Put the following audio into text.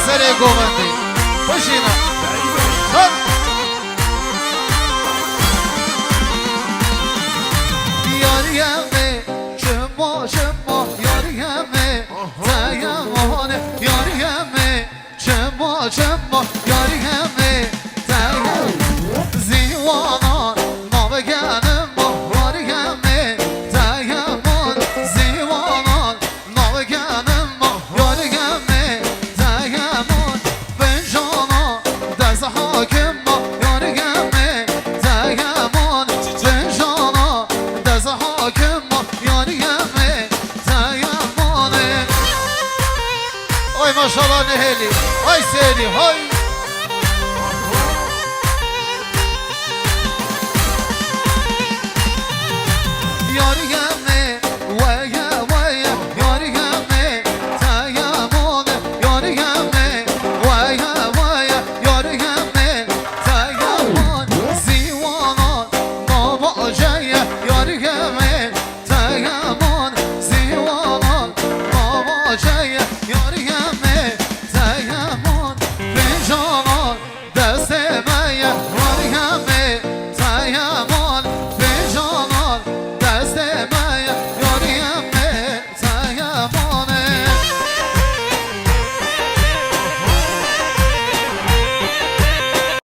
سر گومندی بشینا خب یاری همه شما شما یاری همه تیمانه یاری همه شما شما یاری همه تیمانه زیوانا ما بگنم ما یاری همه تیمان زیوانا ما بگنم ما یاری همه تیمان بنجانا دست حاکم ما یاری همه تیمان بنجانا دست حاکم ما یاری همه تیمانه آی ماشاءالله نهلی آی سیدی های یاری